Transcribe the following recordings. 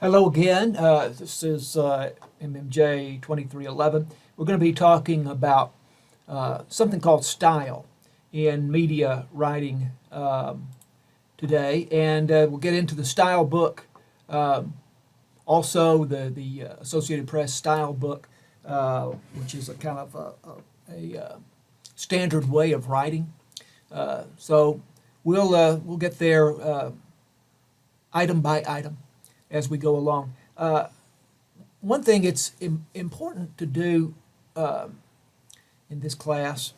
Hello again. This is MMJ-2311. We're going to be talking about something called style in media writing today, and we'll get into the style book, also the Associated Press style book, which is a kind of a standard way of writing. So we'll get there item by item as we go along. One thing it's important to do in this class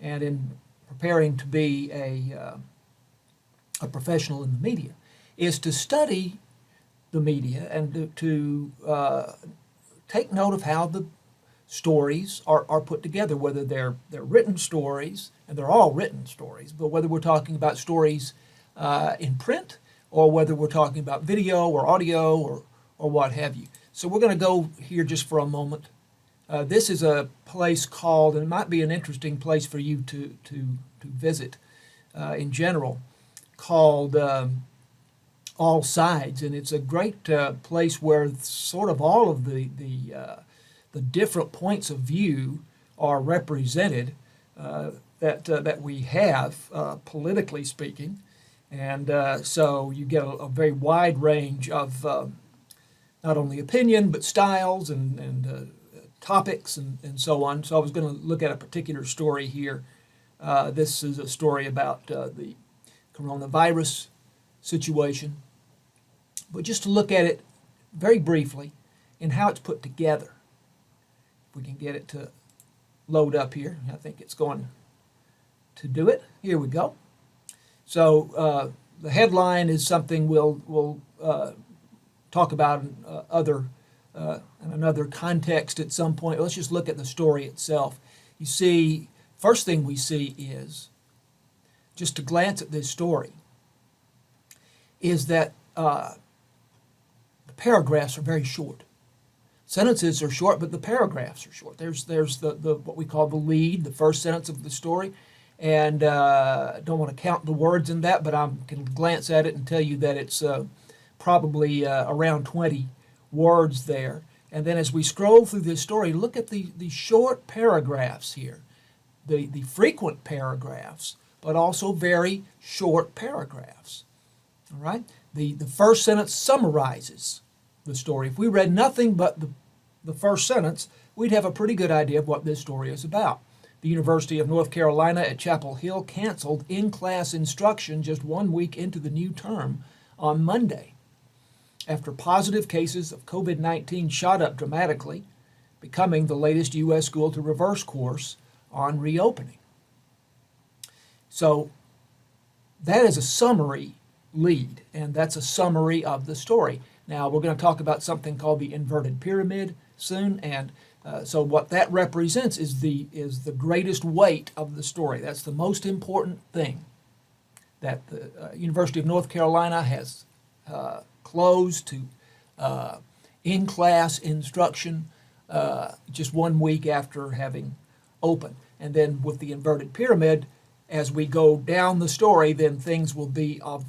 and in preparing to be a professional in the media is to study the media and to take note of how the stories are put together, whether they're written stories, and they're all written stories, but whether we're talking about stories in print or whether we're talking about video or audio or what have you. So we're going to go here just for a moment. This is a place called, and it might be an interesting place for you to visit in general, called All Sides, and it's a great place where sort of all of the different points of view are represented that we have politically speaking. And so you get a very wide range of not only opinion, but styles and topics and so on. So I was going to look at a particular story here. This is a story about the coronavirus situation. But just to look at it very briefly and how it's put together. If we can get it to load up here. I think it's going to do it. Here we go. So the headline is something we'll talk about in another context at some point. Let's just look at the story itself. You see, first thing we see is, just to glance at this story, is that the paragraphs are very short. Sentences are short, but the paragraphs are short. There's the what we call the lead, the first sentence of the story. And I don't want to count the words in that, but I can glance at it and tell you that it's probably around 20 words there. And then as we scroll through this story, look at the short paragraphs here, the frequent paragraphs, but also very short paragraphs. All right? The first sentence summarizes the story. If we read nothing but the first sentence, we'd have a pretty good idea of what this story is about. The University of North Carolina at Chapel Hill canceled in-class instruction just 1 week into the new term on Monday, after positive cases of COVID-19 shot up dramatically, becoming the latest U.S. school to reverse course on reopening. So that is a summary lead, and that's a summary of the story. Now we're going to talk about something called the inverted pyramid soon, and so what that represents is the greatest weight of the story. That's the most important thing, that the University of North Carolina has closed to in-class instruction just 1 week after having opened. And then with the inverted pyramid, as we go down the story, then things will be of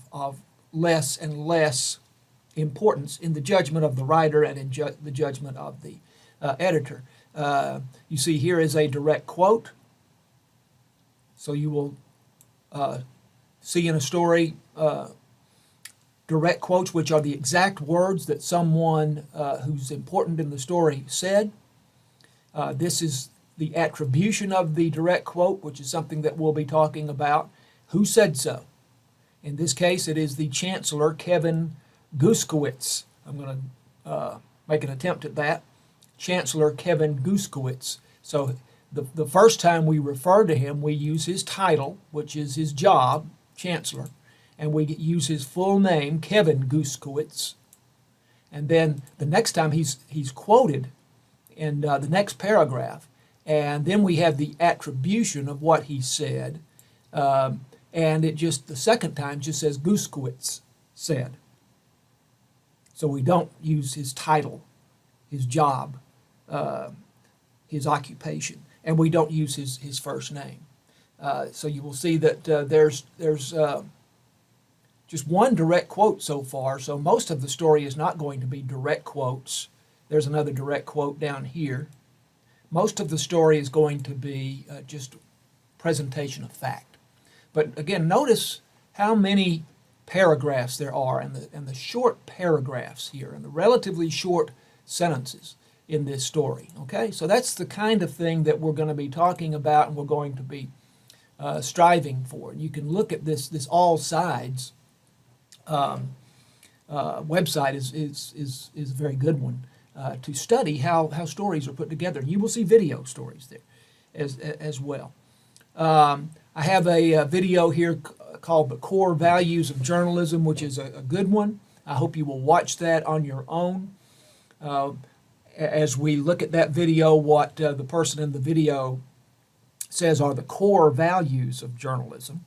less and less importance in the judgment of the writer and in the judgment of the editor. You see here is a direct quote. So you will see in a story direct quotes, which are the exact words that someone who's important in the story said. This is the attribution of the direct quote, which is something that we'll be talking about. Who said so? In this case, it is the Chancellor, Kevin Guskowitz. I'm going to make an attempt at that. Chancellor Kevin Guskowitz. So the first time we refer to him, we use his title, which is his job, Chancellor, and we use his full name, Kevin Guskowitz. And then the next time he's quoted in the next paragraph, and then we have the attribution of what he said, and it just, the second time, just says Guskowitz said. So we don't use his title, his job, his occupation, and we don't use his first name. So you will see that there's just one direct quote so far, so most of the story is not going to be direct quotes. There's another direct quote down here. Most of the story is going to be just presentation of fact. But again, notice how many paragraphs there are, and the short paragraphs here, and the relatively short sentences in this story. Okay, so that's the kind of thing that we're going to be talking about, and we're going to be striving for. And you can look at this All Sides website is a very good one to study how stories are put together. You will see video stories there as well. I have a video here called The Core Values of Journalism, which is a good one. I hope you will watch that on your own. As we look at that video, what the person in the video says are the core values of journalism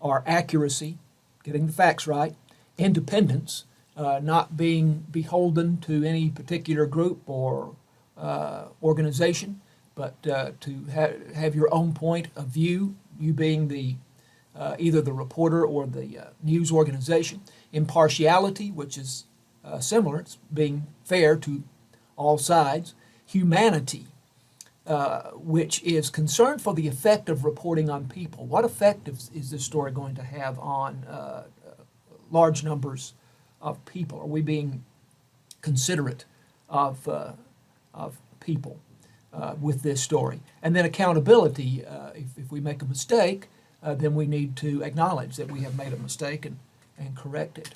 are accuracy, getting the facts right, independence, not being beholden to any particular group or organization, but to have your own point of view, you being the either the reporter or the news organization. Impartiality, which is similar, it's being fair to all sides. Humanity, which is concern for the effect of reporting on people. What effect is this story going to have on large numbers of people? Are we being considerate of people with this story? And then accountability. If we make a mistake, then we need to acknowledge that we have made a mistake and correct it.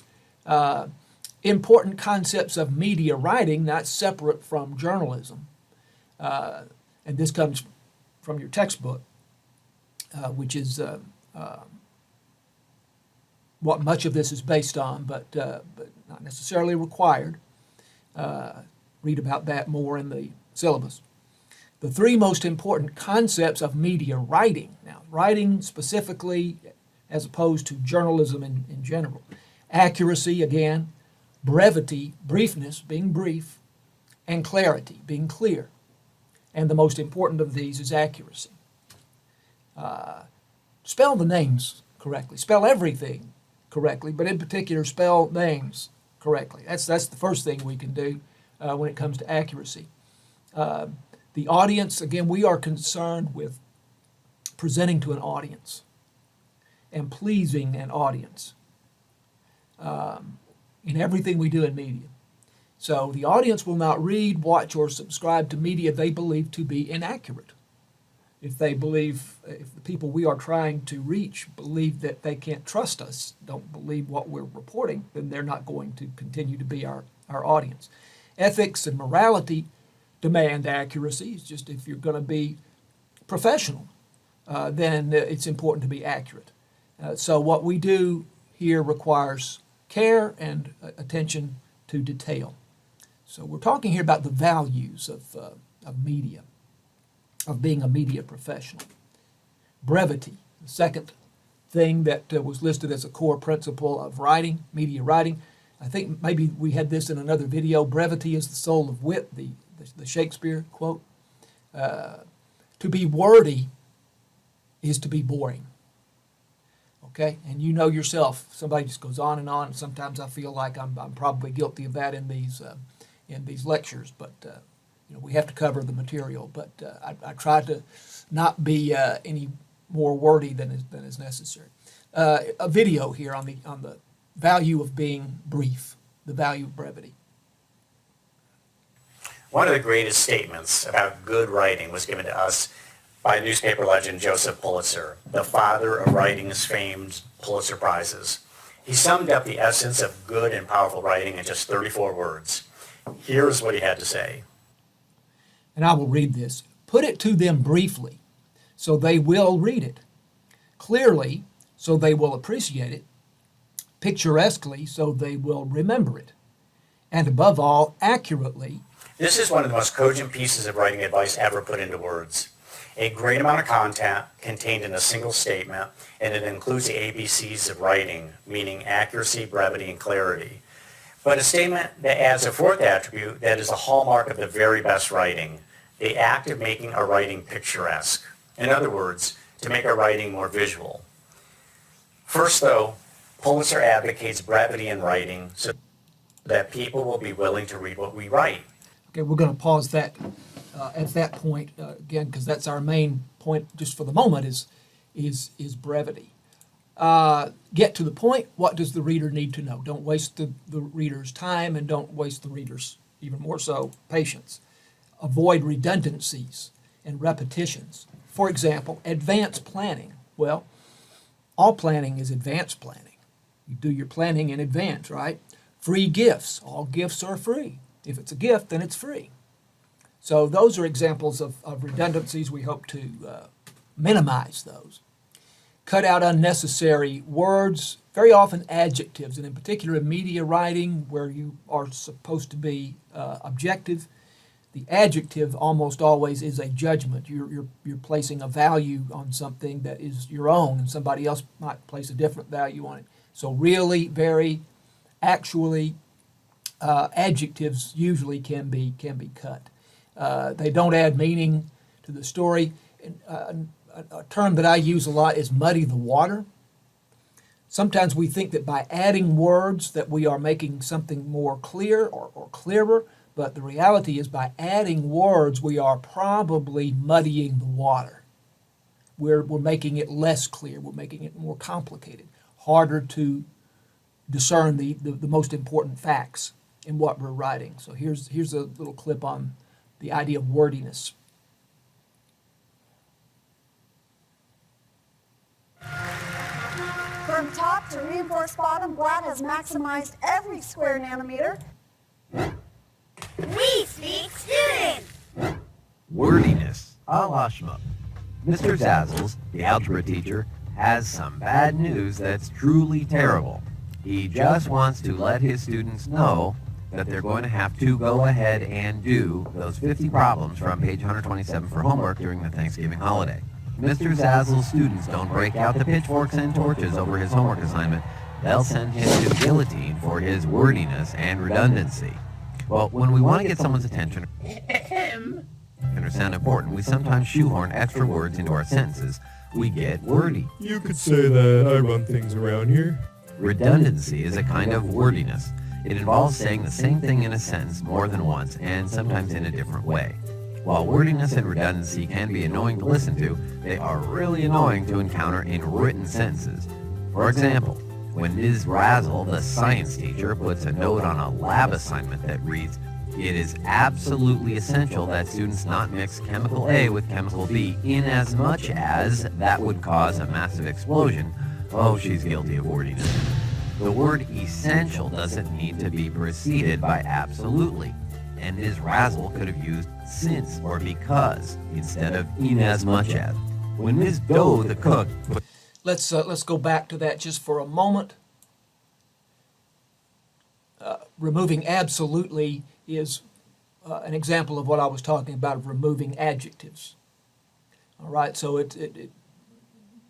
Important concepts of media writing, not separate from journalism. And this comes from your textbook, which is what much of this is based on, but not necessarily required. Read about that more in the syllabus. The three most important concepts of media writing. Now, writing specifically as opposed to journalism in general. Accuracy, again, brevity, briefness, being brief, and clarity, being clear. And the most important of these is accuracy. Spell the names correctly. Spell everything correctly, but in particular, spell names correctly. That's the first thing we can do when it comes to accuracy. The audience, again, we are concerned with presenting to an audience and pleasing an audience in everything we do in media. So the audience will not read, watch, or subscribe to media they believe to be inaccurate. If the people we are trying to reach believe that they can't trust us, don't believe what we're reporting, then they're not going to continue to be our audience. Ethics and morality demand accuracy. It's just if you're going to be professional, then it's important to be accurate. So what we do here requires care and attention to detail. So we're talking here about the values of media, of being a media professional. Brevity, the second thing that was listed as a core principle of writing, media writing. I think maybe we had this in another video. Brevity is the soul of wit, the Shakespeare quote. To be wordy is to be boring. Okay, and you know yourself, somebody just goes on, and sometimes I feel like I'm probably guilty of that in these lectures, but we have to cover the material. But I try to not be any more wordy than is necessary. A video here on the value of being brief, the value of brevity. One of the greatest statements about good writing was given to us by newspaper legend Joseph Pulitzer, the father of writing's famed Pulitzer Prizes. He summed up the essence of good and powerful writing in just 34 words. Here's what he had to say. And I will read this. Put it to them briefly, so they will read it. Clearly, so they will appreciate it. Picturesquely, so they will remember it. And above all, accurately. This is one of the most cogent pieces of writing advice ever put into words. A great amount of content contained in a single statement, and it includes the ABCs of writing, meaning accuracy, brevity, and clarity. But a statement that adds a fourth attribute that is a hallmark of the very best writing, the act of making our writing picturesque. In other words, to make our writing more visual. First, though, Pulitzer advocates brevity in writing so that people will be willing to read what we write. Okay, we're going to pause that at that point again, because that's our main point just for the moment is brevity. Get to the point. What does the reader need to know? Don't waste the reader's time, and don't waste the reader's, even more so, patience. Avoid redundancies and repetitions. For example, advanced planning. Well, all planning is advanced planning. You do your planning in advance, right? Free gifts. All gifts are free. If it's a gift, then it's free. So those are examples of redundancies. We hope to minimize those. Cut out unnecessary words, very often adjectives, and in particular in media writing where you are supposed to be objective. The adjective almost always is a judgment. You're placing a value on something that is your own, and somebody else might place a different value on it. So really, very actually, adjectives usually can be cut. They don't add meaning to the story. A term that I use a lot is muddy the water. Sometimes we think that by adding words that we are making something more clear or clearer, but the reality is by adding words we are probably muddying the water. We're making it less clear. We're making it more complicated, harder to discern the most important facts in what we're writing. So here's a little clip on the idea of wordiness. From top to reinforced bottom, Glad has maximized every square nanometer. We speak student! Wordiness, a la Schmuck. Mr. Zazzles, the algebra teacher, has some bad news that's truly terrible. He just wants to let his students know that they're going to have to go ahead and do those 50 problems from page 127 for homework during the Thanksgiving holiday. Mr. Zazzle's students don't break out the pitchforks and torches over his homework assignment. They'll send him to guillotine for his wordiness and redundancy. Well, when we want to get someone's attention or sound important, we sometimes shoehorn extra words into our sentences. We get wordy. You could say that I run things around here. Redundancy is a kind of wordiness. It involves saying the same thing in a sentence more than once, and sometimes in a different way. While wordiness and redundancy can be annoying to listen to, they are really annoying to encounter in written sentences. For example, when Ms. Razzle, the science teacher, puts a note on a lab assignment that reads, "It is absolutely essential that students not mix chemical A with chemical B in as much as that would cause a massive explosion," oh, she's guilty of wordiness. The word essential doesn't need to be preceded by absolutely, and Ms. Razzle could have used since or because instead of in as much as. When Ms. Doe, the cook, Let's go back to that just for a moment. Removing absolutely is an example of what I was talking about of removing adjectives. All right, so it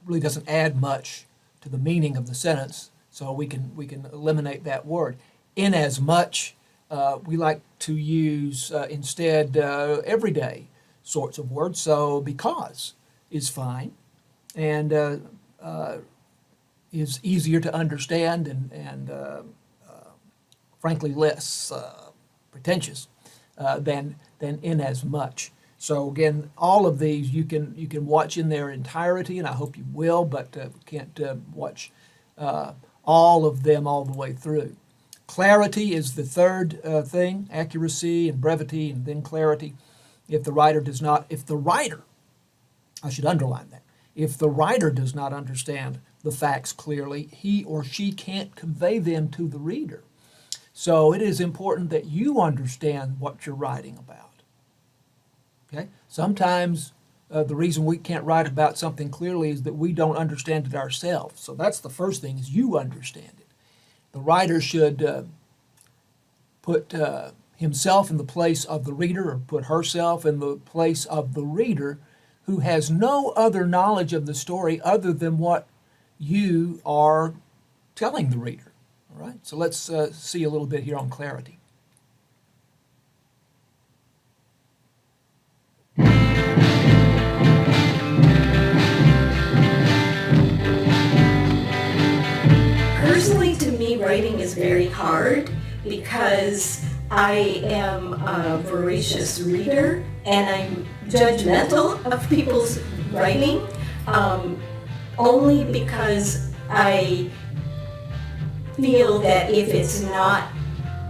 really doesn't add much to the meaning of the sentence, so we can eliminate that word. In as much, we like to use instead everyday sorts of words, so because is fine, and is easier to understand and frankly less pretentious than in as much. So again, all of these you can watch in their entirety, and I hope you will, but can't watch all of them all the way through. Clarity is the third thing, accuracy and brevity and then clarity. If the writer, I should underline that, if the writer does not understand the facts clearly, he or she can't convey them to the reader. So it is important that you understand what you're writing about. Okay? Sometimes the reason we can't write about something clearly is that we don't understand it ourselves. So that's the first thing, is you understand it. The writer should put himself in the place of the reader, or put herself in the place of the reader, who has no other knowledge of the story other than what you are telling the reader. All right, so let's see a little bit here on clarity. to me, writing is very hard because I am a voracious reader and I'm judgmental of people's writing, only because I feel that if it's not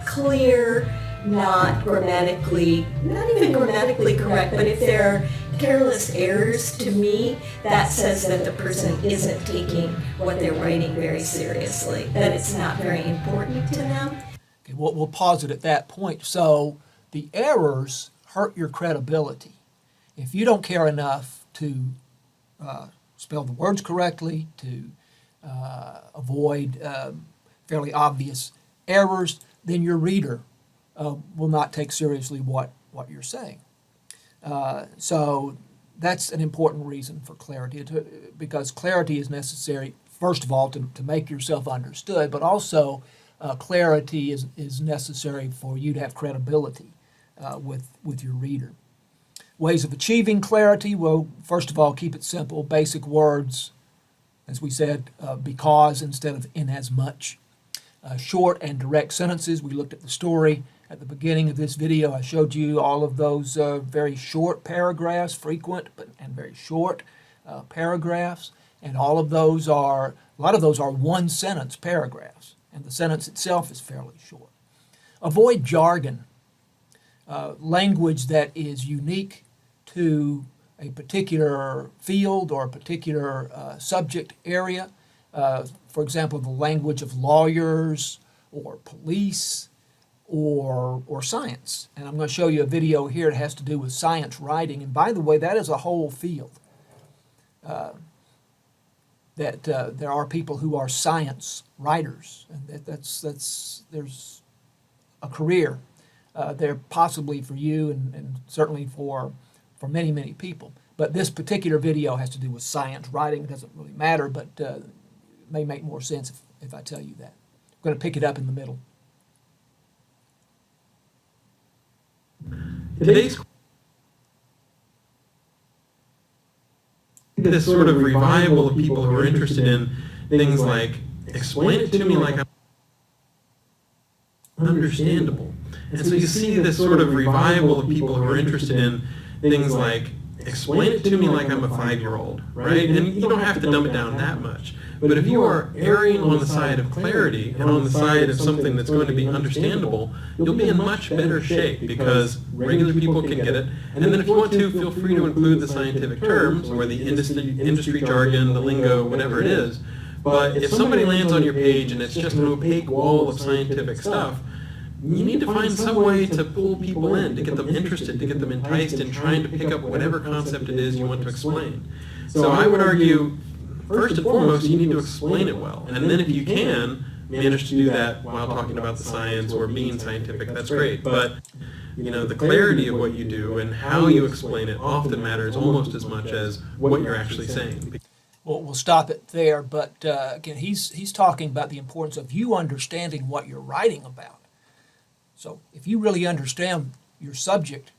clear, not even grammatically correct, but if there are careless errors, to me, that says that the person isn't taking what they're writing very seriously, that it's not very important to them. Okay, we'll pause it at that point. So the errors hurt your credibility. If you don't care enough to spell the words correctly, to avoid fairly obvious errors, then your reader will not take seriously what you're saying. So that's an important reason for clarity, because clarity is necessary, first of all, to make yourself understood, but also clarity is necessary for you to have credibility with your reader. Ways of achieving clarity, well, first of all, keep it simple, basic words, as we said, because instead of inasmuch. Short and direct sentences, we looked at the story at the beginning of this video. I showed you all of those very short paragraphs, frequent and very short paragraphs, and a lot of those are one sentence paragraphs, and the sentence itself is fairly short. Avoid jargon, language that is unique to a particular field or a particular subject area. For example, the language of lawyers or police or science. And I'm going to show you a video here that has to do with science writing. And by the way, that is a whole field. That there are people who are science writers, and there's a career there possibly for you and certainly for many, many people. But this particular video has to do with science writing. It doesn't really matter, but it may make more sense if I tell you that. I'm going to pick it up in the middle. Today's this sort of revival of people who are interested in things like, explain it to me like I'm understandable. And so you see this sort of revival of people who are interested in things like, explain it to me like I'm a 5-year-old, right? And you don't have to dumb it down that much. But if you are erring on the side of clarity and on the side of something that's going to be understandable, you'll be in much better shape because regular people can get it. And then if you want to, feel free to include the scientific terms or the industry jargon, the lingo, whatever it is. But if somebody lands on your page and it's just an opaque wall of scientific stuff, you need to find some way to pull people in, to get them interested, to get them enticed in trying to pick up whatever concept it is you want to explain. So I would argue, first and foremost, you need to explain it well. And then if you can manage to do that while talking about the science or being scientific, that's great. But the clarity of what you do and how you explain it often matters almost as much as what you're actually saying. Well, we'll stop it there, but again, he's talking about the importance of you understanding what you're writing about. So if you really understand your subject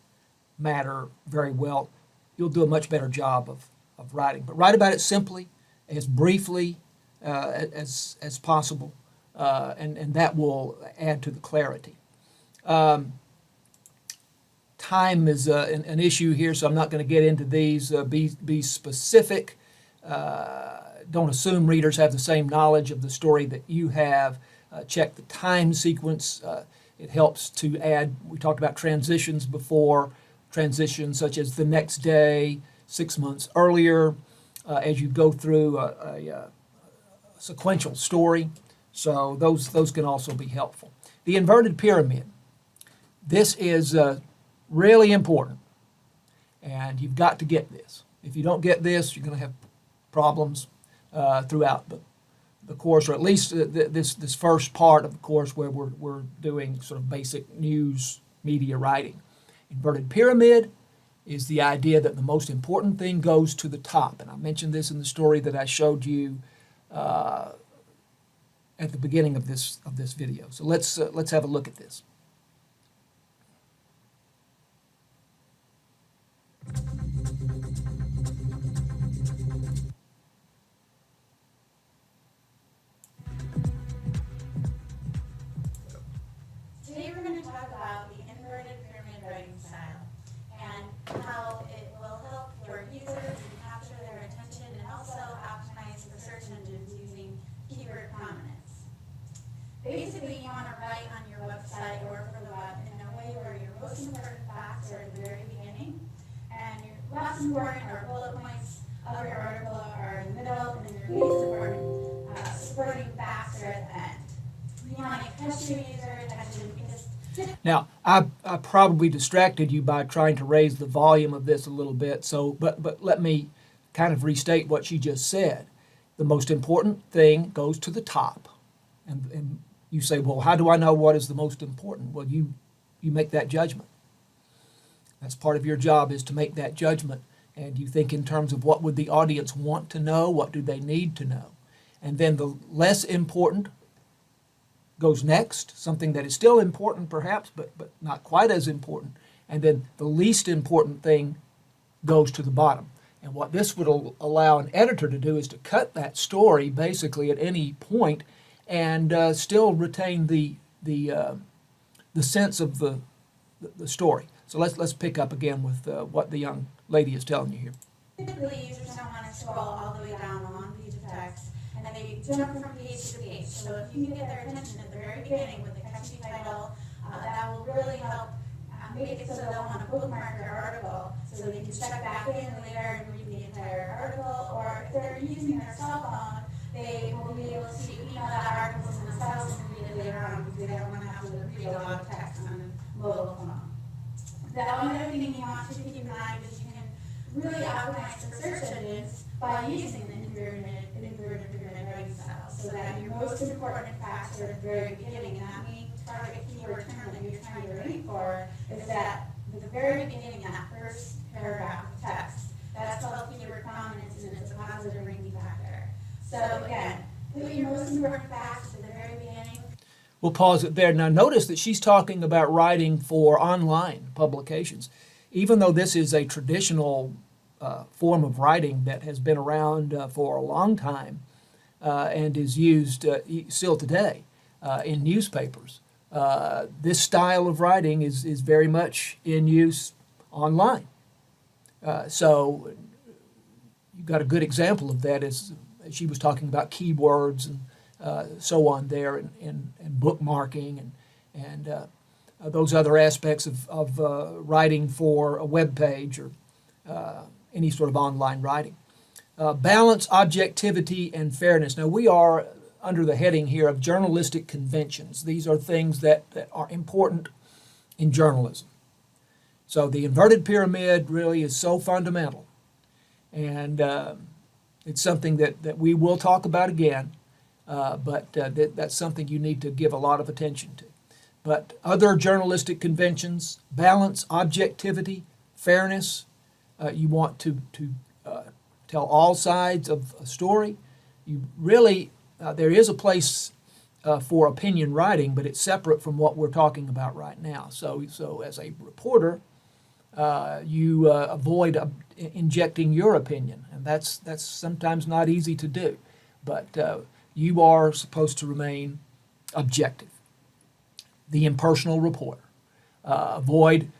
matter very well, you'll do a much better job of writing. But write about it simply, as briefly as possible, and that will add to the clarity. Time is an issue here, so I'm not going to get into these. Be specific. Don't assume readers have the same knowledge of the story that you have. Check the time sequence. It helps to add, we talked about transitions before, transitions such as the next day, 6 months earlier, as you go through a sequential story. So those can also be helpful. The inverted pyramid. This is really important, and you've got to get this. If you don't get this, you're going to have problems throughout the course, or at least this first part of the course where we're doing sort of basic news media writing. Inverted pyramid is the idea that the most important thing goes to the top, and I mentioned this in the story that I showed you at the beginning of this video. So let's have a look at this. basically you want to write on your website or for the web in a way where your most important facts are at the very beginning, and your less important or bullet points of your article are in the middle, and then your least important supporting facts are at the end. You want to catch your user attention because Now, I probably distracted you by trying to raise the volume of this a little bit, so, but let me kind of restate what she just said. The most important thing goes to the top. And you say, well, how do I know what is the most important? Well, you make that judgment. That's part of your job, is to make that judgment. And you think in terms of what would the audience want to know, what do they need to know? And then the less important goes next, something that is still important perhaps, but not quite as important. And then the least important thing goes to the bottom. And what this would allow an editor to do is to cut that story basically at any point and still retain the sense of the story. So let's pick up again with what the young lady is telling you here. typically users don't want to scroll all the way down a long page of text, and then they jump from page to page. So if you can get their attention at the very beginning with a catchy title, that will really help make it so they'll want to bookmark their article so they can check back in later and read the entire article. Or if they're using their cell phone, they will be able to email that article to themselves and read it later on because they don't want to have to read a lot of text on a mobile phone. The other thing you want to keep in mind is you can really optimize the search engines by using the inverted pyramid writing style, so that your most important facts are at the very beginning, and that main target keyword term that you're trying to rank for is that at the very beginning, that first paragraph of text. That's called keyword prominence, and it's a positive ranking factor. So again, put your most important facts at the very beginning. We'll pause it there. Now notice that she's talking about writing for online publications. Even though this is a traditional form of writing that has been around for a long time and is used still today in newspapers, this style of writing is very much in use online. So you've got a good example of that as she was talking about keywords and so on there, and bookmarking and those other aspects of writing for a web page or any sort of online writing. Balance, objectivity, and fairness. Now we are under the heading here of journalistic conventions. These are things that are important in journalism. So the inverted pyramid really is so fundamental, and it's something that we will talk about again. But that's something you need to give a lot of attention to. But other journalistic conventions: balance, objectivity, fairness. You want to tell all sides of a story. You really, there is a place for opinion writing, but it's separate from what we're talking about right now. So as a reporter, you avoid injecting your opinion, and that's sometimes not easy to do. But you are supposed to remain objective. The impersonal reporter. Avoid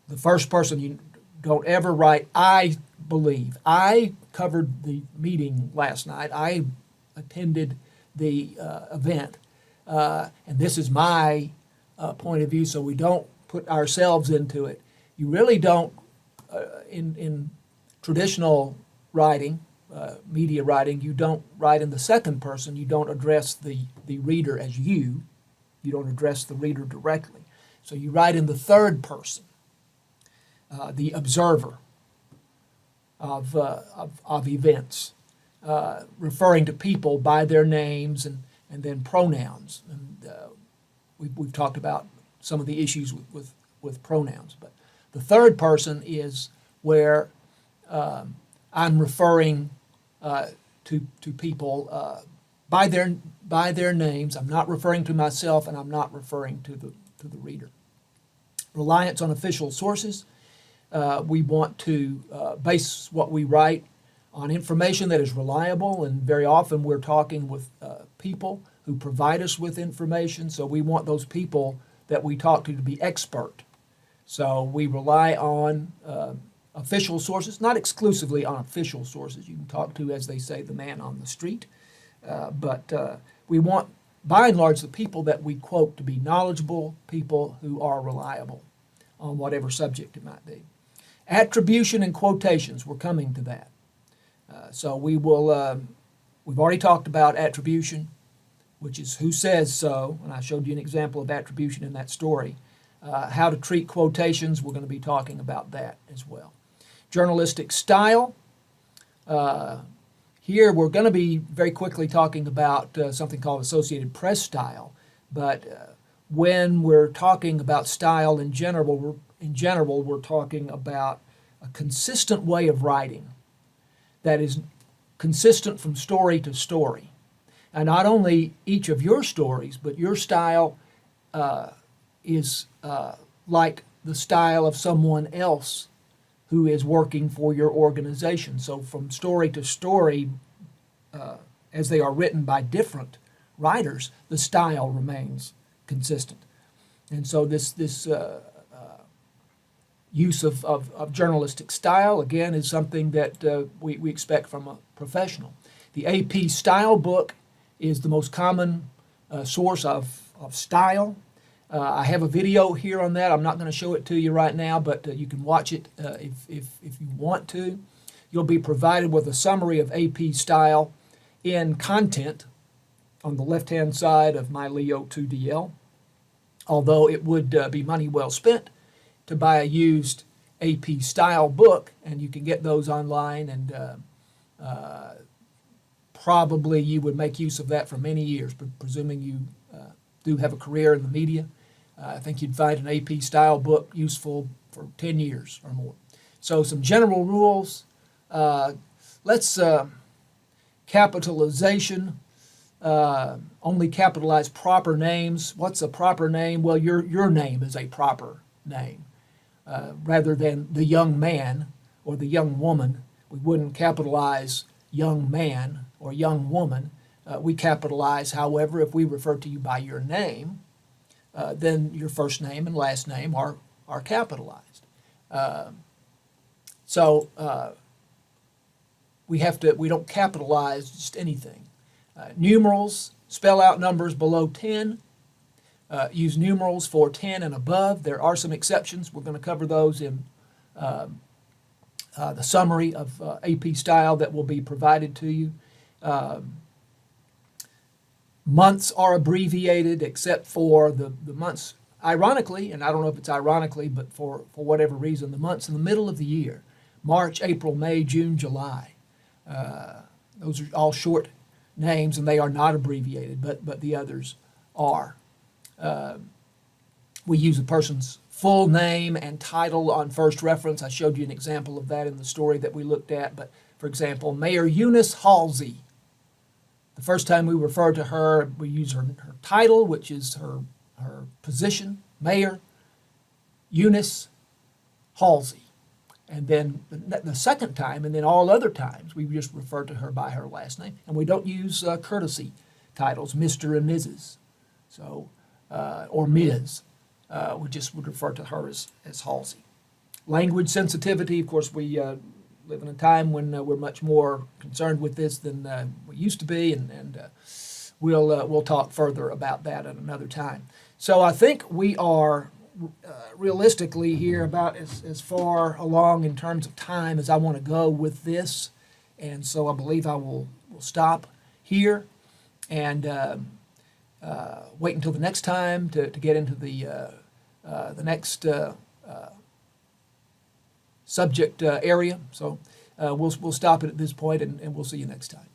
the first person. You don't ever write, I believe. I covered the meeting last night. I attended the event. And this is my point of view, so we don't put ourselves into it. You really don't, in traditional writing, media writing, you don't write in the second person. You don't address the reader as you. You don't address the reader directly. So you write in the third person, the observer of events, referring to people by their names and then pronouns. And we've talked about some of the issues with pronouns. But the third person is where I'm referring to people by their names. I'm not referring to myself, and I'm not referring to the reader. Reliance on official sources. We want to base what we write on information that is reliable, and very often we're talking with people who provide us with information, so we want those people that we talk to be expert. So we rely on official sources, not exclusively on official sources. You can talk to, as they say, the man on the street, but we want by and large, the people that we quote to be knowledgeable, people who are reliable on whatever subject it might be. Attribution and quotations, we're coming to that. So we will, we've already talked about attribution, which is who says so, and I showed you an example of attribution in that story. How to treat quotations, we're going to be talking about that as well. Journalistic style. Here we're going to be very quickly talking about something called Associated Press style, but when we're talking about style in general, we're talking about a consistent way of writing that is consistent from story to story. And not only each of your stories, but your style is like the style of someone else who is working for your organization. So from story to story, as they are written by different writers, the style remains consistent. And so this use of journalistic style, again, is something that we expect from a professional. The AP Stylebook is the most common source of style. I have a video here on that. I'm not going to show it to you right now, but you can watch it if you want to. You'll be provided with a summary of AP style in content on the left-hand side of my Leo 2DL, although it would be money well spent to buy a used AP style book, and you can get those online, and probably you would make use of that for many years, presuming you do have a career in the media. I think you'd find an AP style book useful for 10 years or more. So some general rules. Let's capitalization. Only capitalize proper names. What's a proper name? Well, your name is a proper name. Rather than the young man or the young woman, we wouldn't capitalize young man or young woman. We capitalize, however, if we refer to you by your name, then your first name and last name are capitalized. We don't capitalize just anything. Numerals, spell out numbers below 10. Use numerals for 10 and above. There are some exceptions. We're going to cover those in the summary of AP style that will be provided to you. Months are abbreviated except for the months, ironically, and I don't know if it's ironically, but for whatever reason, the months in the middle of the year, March, April, May, June, July. Those are all short names, and they are not abbreviated, but the others are. We use a person's full name and title on first reference. I showed you an example of that in the story that we looked at, but for example, Mayor Eunice Halsey. The first time we refer to her, we use her title, which is her position, Mayor Eunice Halsey. And then the second time, and then all other times, we just refer to her by her last name. And we don't use courtesy titles, Mr. and Mrs. So, or Ms. We just would refer to her as Halsey. Language sensitivity, of course, we live in a time when we're much more concerned with this than we used to be, and we'll talk further about that at another time. So I think we are realistically here about as far along in terms of time as I want to go with this, and so I believe I will stop here and wait until the next time to get into the next subject area. So we'll stop it at this point, and we'll see you next time.